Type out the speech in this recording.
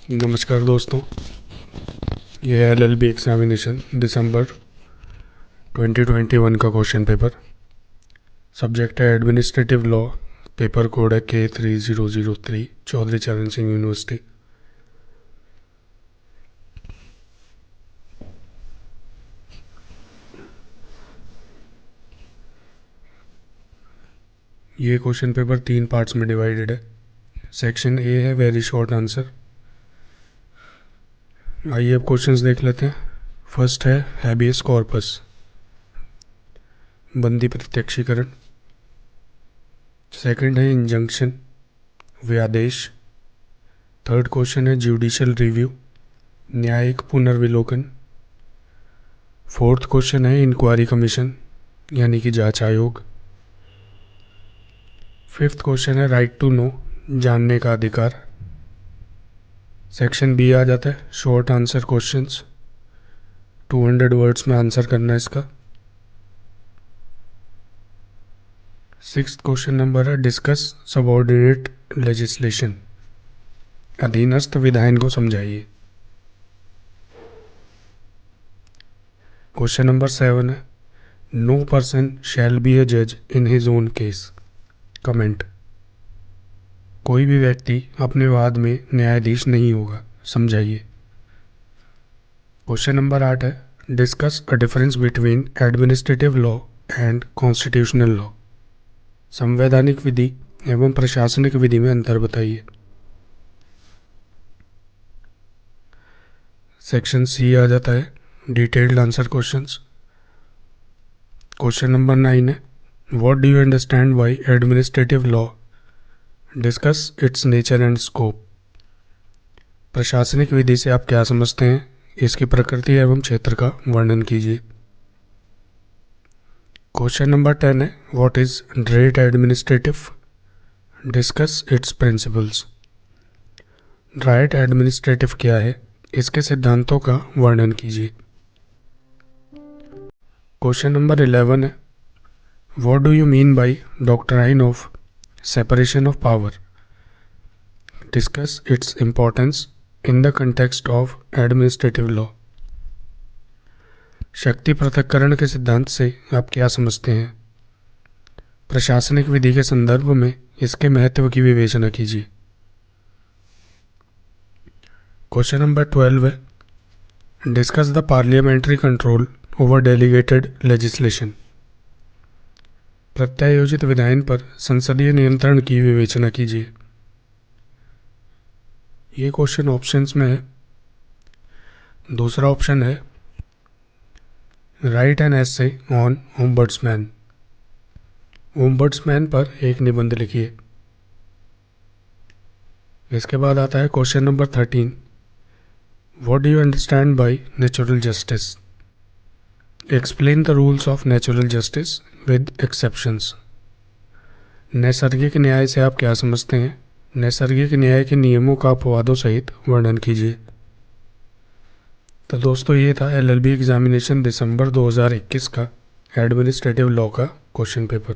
नमस्कार दोस्तों, ये है LLB एग्जामिनेशन दिसंबर 2021 का क्वेश्चन पेपर। सब्जेक्ट है एडमिनिस्ट्रेटिव लॉ। पेपर कोड है K3003, चौधरी चरण सिंह यूनिवर्सिटी। ये क्वेश्चन पेपर 3 पार्ट्स में डिवाइडेड है। सेक्शन ए है वेरी शॉर्ट आंसर। आइए अब क्वेश्चंस देख लेते हैं। फर्स्ट है हैबियस कॉर्पस, बंदी प्रत्यक्षीकरण। सेकंड है इंजंक्शन, व्यादेश। थर्ड क्वेश्चन है जुडिशियल रिव्यू, न्यायिक पुनर्विलोकन। फोर्थ क्वेश्चन है इंक्वायरी कमीशन यानी कि जांच आयोग। फिफ्थ क्वेश्चन है राइट टू नो, जानने का अधिकार। सेक्शन बी आ जाता है शॉर्ट आंसर क्वेश्चंस। 200 वर्ड्स में आंसर करना है इसका। सिक्स्थ क्वेश्चन नंबर है डिस्कस सबऑर्डिनेट लेजिस्लेशन, अधीनस्थ विधायन को समझाइए। क्वेश्चन नंबर 7 है नो पर्सन शैल बी ए जज in his own case, comment. कोई भी व्यक्ति अपने वाद में न्यायाधीश नहीं होगा, समझाइए। क्वेश्चन नंबर 8 है discuss a difference between administrative law and constitutional law, संवैधानिक विधि एवं प्रशासनिक विधि में अंतर बताइए। सेक्शन सी आ जाता है detailed answer questions. Question number 9 है what do you understand by administrative law, discuss it's nature and scope. प्रशासनिक विधि से आप क्या समझते हैं, इसकी प्रकृति एवं क्षेत्र का वर्णन कीजिए। क्वेश्चन नंबर 10 है what is droit administratif, discuss its principles. Droit administratif क्या है, इसके सिद्धांतों का वर्णन कीजिए। क्वेश्चन नंबर 11 है what do you mean by doctrine of separation of power, discuss its importance in the context of administrative law. शक्ति पृथक्करण के सिद्धांत से आप क्या समझते हैं, प्रशासनिक विधि के संदर्भ में इसके महत्व की विवेचना कीजिए। क्वेश्चन नंबर 12 है discuss the parliamentary control over delegated legislation, प्रत्यायोजित विधायन पर संसदीय नियंत्रण की विवेचना कीजिए। ये क्वेश्चन ऑप्शंस में है। दूसरा ऑप्शन है right an essay on ombudsman, ombudsman पर एक निबंध लिखिए। इसके बाद आता है question number 13 what do you understand by natural justice, explain the rules of natural justice with exceptions. नैसर्गिक न्याय से आप क्या समझते हैं, नैसर्गिक न्याय के नियमों का अपवादों सहित वर्णन कीजिए। तो दोस्तों ये था LLB एग्जामिनेशन दिसंबर 2021 का एडमिनिस्ट्रेटिव लॉ का क्वेश्चन पेपर।